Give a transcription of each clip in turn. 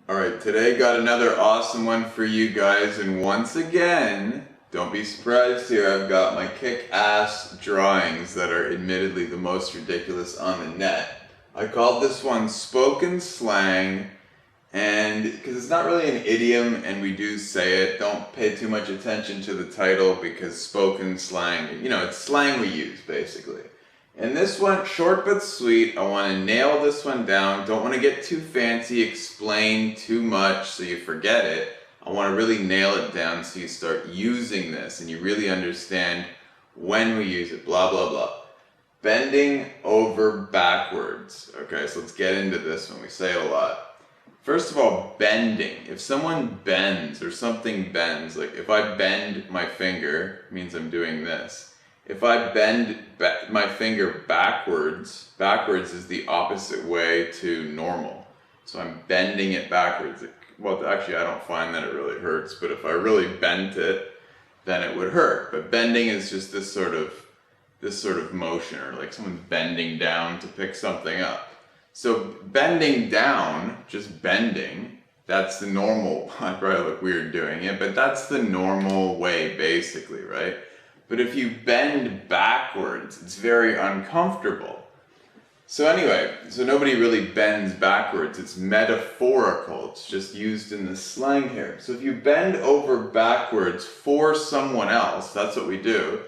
Alright, today got another awesome one for you guys, and once again, don't be surprised here, I've got my kick-ass drawings that are admittedly the most ridiculous on the net. I called this one Spoken Slang, and because it's not really an idiom and we do say it, don't pay too much attention to the title because spoken slang, it's slang we use basically. And this one, short but sweet, I want to nail this one down, don't want to get too fancy, explain too much so you forget it. I want to really nail it down so you start using this and you really understand when we use it, blah blah blah. Bending over backwards. Okay, so let's get into this one, we say it a lot. First of all, bending. If someone bends or something bends, like if I bend my finger, it means I'm doing this. If I bend my finger backwards, backwards is the opposite way to normal. So I'm bending it backwards. Well, actually I don't find that it really hurts, but if I really bent it, then it would hurt. But bending is just this sort of motion, or like someone's bending down to pick something up. So bending down, just bending, that's the normal, I probably look weird doing it, but that's the normal way basically, right? But if you bend backwards, it's very uncomfortable. So anyway, so nobody really bends backwards, it's metaphorical, it's just used in the slang here. So if you bend over backwards for someone else, that's what we do,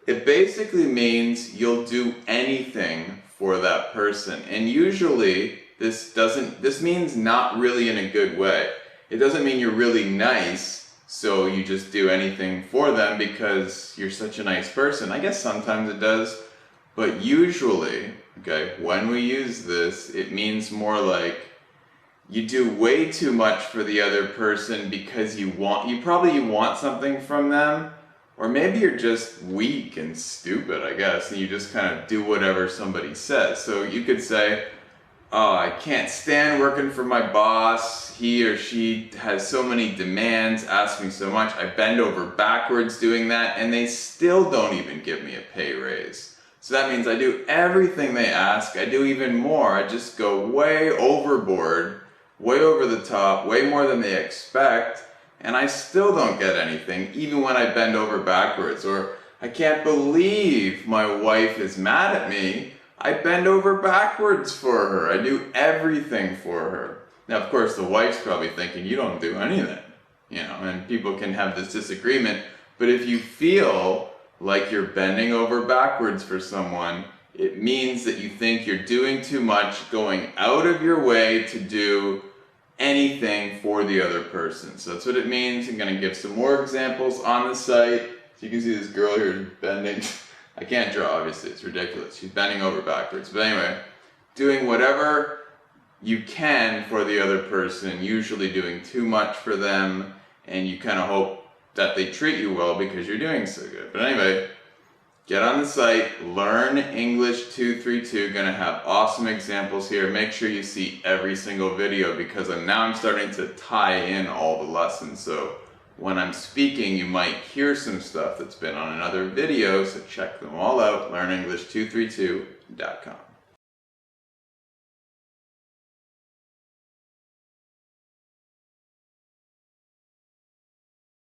it basically means you'll do anything for that person. And usually this means not really in a good way. It doesn't mean you're really nice, so you just do anything for them because you're such a nice person. I guess sometimes it does, but usually, okay, when we use this, it means more like you do way too much for the other person because you probably want something from them, or maybe you're just weak and stupid, I guess, and you just kind of do whatever somebody says. So you could say, oh, I can't stand working for my boss, he or she has so many demands, asks me so much, I bend over backwards doing that, and they still don't even give me a pay raise. So that means I do everything they ask, I do even more, I just go way overboard, way over the top, way more than they expect, and I still don't get anything, even when I bend over backwards. Or, I can't believe my wife is mad at me, I bend over backwards for her. I do everything for her. Now, of course, the wife's probably thinking, you don't do anything, and people can have this disagreement, but if you feel like you're bending over backwards for someone, it means that you think you're doing too much, going out of your way to do anything for the other person. So that's what it means. I'm going to give some more examples on the site. So you can see this girl here is bending. I can't draw, obviously, it's ridiculous. She's bending over backwards. But anyway, doing whatever you can for the other person, usually doing too much for them, and you kind of hope that they treat you well because you're doing so good. But anyway, get on the site, learn English 232, gonna have awesome examples here. Make sure you see every single video because now I'm starting to tie in all the lessons. So when I'm speaking, you might hear some stuff that's been on another video, so check them all out, learnenglish232.com.